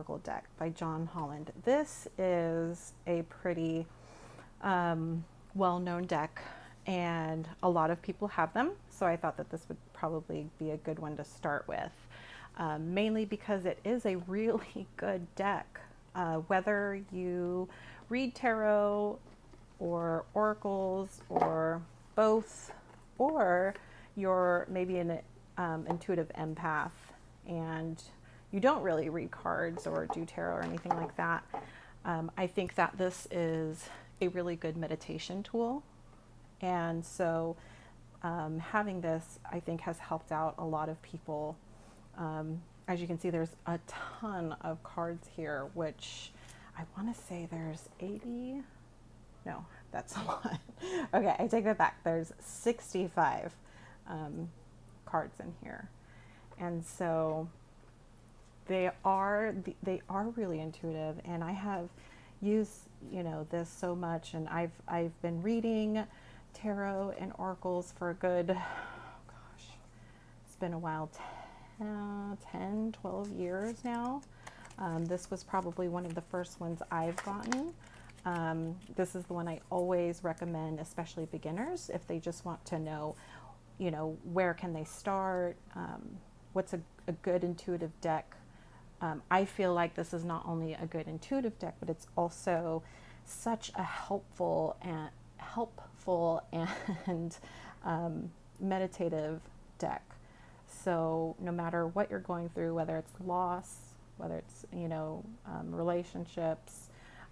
Oracle deck by John Holland. This is a pretty well-known deck, and a lot of people have them, so I thought that this would probably be a good one to start with, mainly because it is a really good deck. Whether you read tarot or oracles or both, or you're maybe an intuitive empath and you don't really read cards or do tarot or anything like that, I think that this is a really good meditation tool. And so having this, I think, has helped out a lot of people. As you can see, there's a ton of cards here, which I want to say there's 80. No, that's a lot. Okay, I take that back. There's 65 cards in here. And so they are really intuitive, and I have used this so much, and I've been reading tarot and oracles for a good, gosh, it's been a while, 10, 12 years now. This was probably one of the first ones I've gotten. This is the one I always recommend, especially beginners, if they just want to know, where can they start, what's a good intuitive deck. I feel like this is not only a good intuitive deck, but it's also such a helpful and meditative deck. So no matter what you're going through, whether it's loss, whether it's relationships,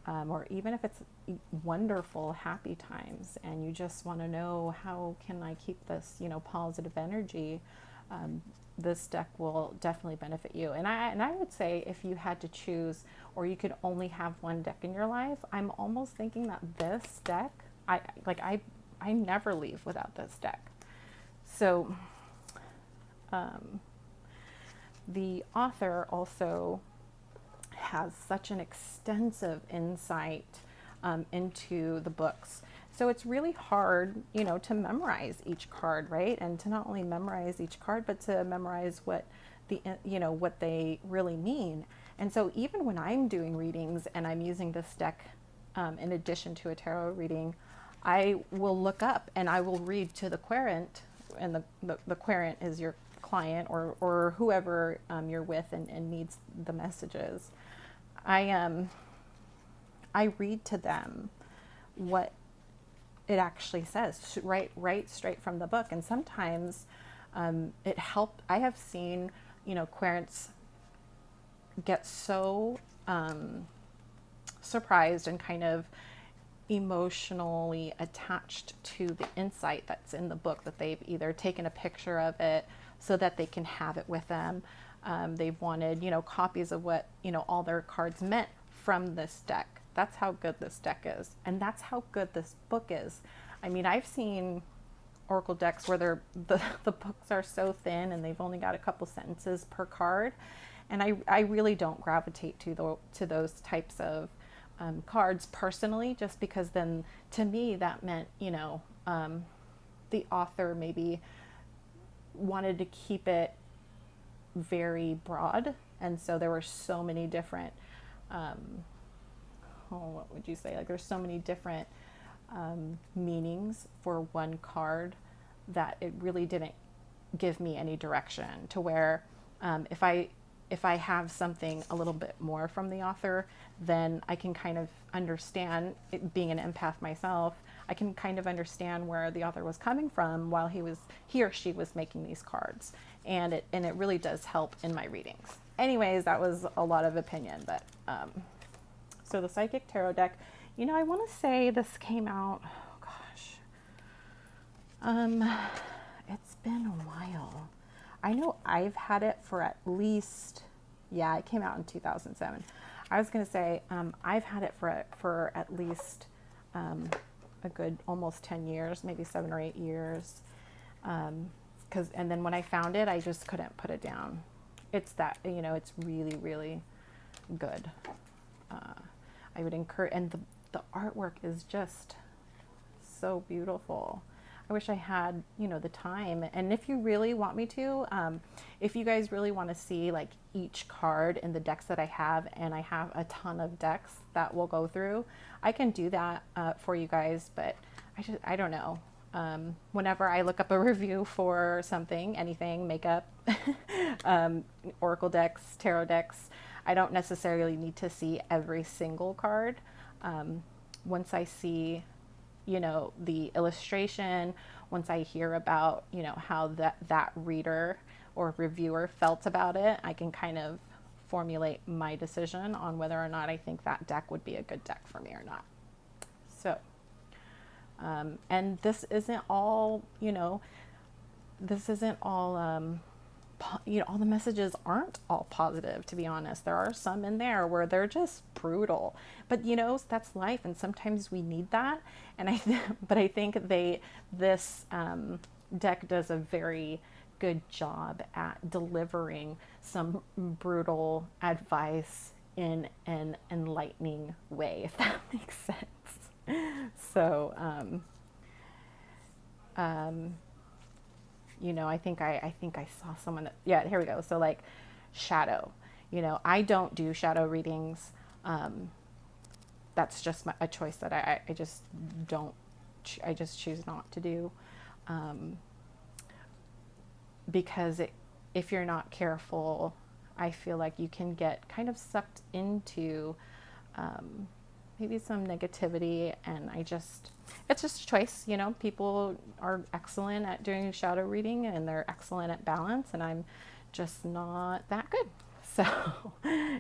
or even if it's wonderful, happy times, and you just want to know how can I keep this positive energy, this deck will definitely benefit you. And I would say, if you had to choose, or you could only have one deck in your life, I'm almost thinking that this deck, I never leave without this deck. So the author also has such an extensive insight into the books. So it's really hard, to memorize each card, right? And to not only memorize each card, but to memorize what what they really mean. And so even when I'm doing readings and I'm using this deck in addition to a tarot reading, I will look up and I will read to the querent, and the querent is your client or whoever you're with and needs the messages. I read to them what it actually says, right straight from the book. And sometimes it helped. I have seen querents get so surprised and kind of emotionally attached to the insight that's in the book, that they've either taken a picture of it so that they can have it with them. They've wanted, copies of what, all their cards meant from this deck. That's how good this deck is. And that's how good this book is. I mean, I've seen oracle decks where the books are so thin and they've only got a couple sentences per card. And I really don't gravitate to those types of cards personally, just because then to me that meant, the author maybe wanted to keep it very broad. And so there were so many different, what would you say? Like, there's so many different meanings for one card that it really didn't give me any direction, to where if I have something a little bit more from the author, then I can kind of understand it. Being an empath myself, I can kind of understand where the author was coming from while he or she was making these cards. And it really does help in my readings. Anyways, that was a lot of opinion, but so the Psychic Tarot deck, I want to say this came out, it's been a while. I know I've had it for at least, it came out in 2007. I was going to say I've had it for at least a good almost 10 years, maybe 7 or 8 years. And then when I found it, I just couldn't put it down. It's it's really, really good. I would encourage, and the artwork is just so beautiful. I wish I had, you know, the time. And if you really want me to, if you guys really want to see like each card in the decks that I have, and I have a ton of decks that we'll go through, I can do that for you guys. But I don't know. Whenever I look up a review for something, anything, makeup, Oracle decks, tarot decks, I don't necessarily need to see every single card. Once I see, you know, the illustration, once I hear about, you know, how that reader or reviewer felt about it, I can kind of formulate my decision on whether or not I think that deck would be a good deck for me or not. So, and this isn't all, you know, this isn't all, you know, all the messages aren't all positive, to be honest. There are some in there where they're just brutal, but you know, that's life. And sometimes we need that. And but I think this deck does a very good job at delivering some brutal advice in an enlightening way, if that makes sense. So, you know, I think I saw someone that, yeah, here we go. So like shadow, you know, I don't do shadow readings. That's just a choice that I just don't, I just choose not to do. Because if you're not careful, I feel like you can get kind of sucked into, maybe some negativity, and it's just a choice, you know. People are excellent at doing shadow reading and they're excellent at balance, and I'm just not that good. So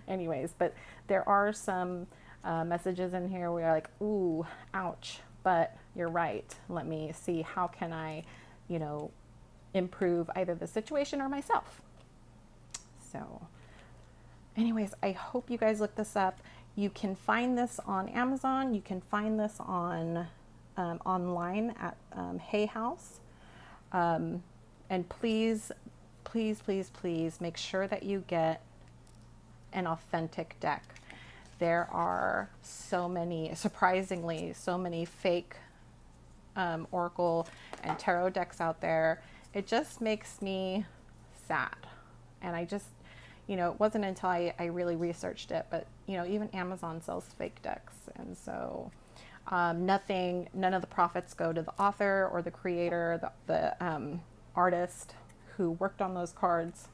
anyways, but there are some messages in here where you're like, ooh, ouch, but you're right. Let me see, how can I, you know, improve either the situation or myself. So anyways, I hope you guys look this up. You can find this on Amazon. You can find this on online at Hay House. And please, please, please, please make sure that you get an authentic deck. There are so many, surprisingly, so many fake Oracle and tarot decks out there. It just makes me sad. And I just, you know, it wasn't until I really researched it, but, you know, even Amazon sells fake decks. And so none of the profits go to the author or the creator, the artist who worked on those cards.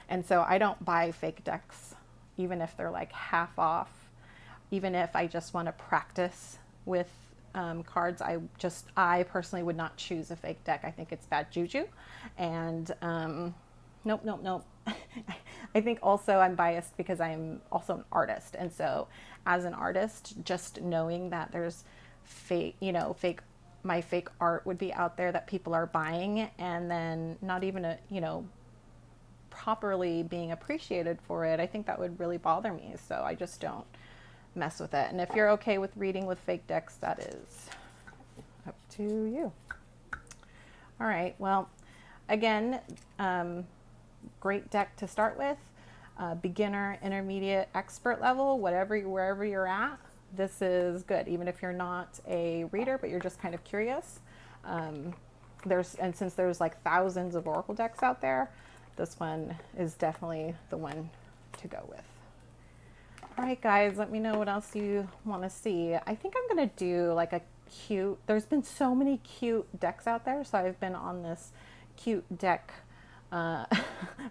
And so I don't buy fake decks, even if they're like half off, even if I just want to practice with cards. I personally would not choose a fake deck. I think it's bad juju. And nope. I think also I'm biased because I'm also an artist. And so as an artist, just knowing that there's my fake art would be out there that people are buying, and then not even properly being appreciated for it, I think that would really bother me. So I just don't mess with it. And if you're okay with reading with fake decks, that is up to you. All right. Well, again, great deck to start with. Beginner, intermediate, expert level, wherever you're at, this is good. Even if you're not a reader, but you're just kind of curious. Since there's like thousands of Oracle decks out there, this one is definitely the one to go with. All right, guys, let me know what else you want to see. I think I'm going to do like there's been so many cute decks out there, so I've been on this cute deck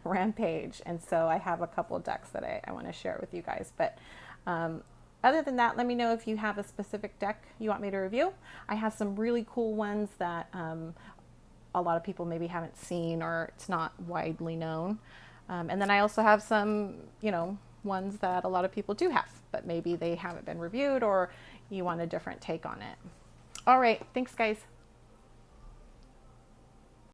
rampage, and so I have a couple of decks that I want to share with you guys. But other than that, let me know if you have a specific deck you want me to review. I have some really cool ones that a lot of people maybe haven't seen, or it's not widely known. And then I also have some, ones that a lot of people do have, but maybe they haven't been reviewed, or you want a different take on it. All right. Thanks, guys.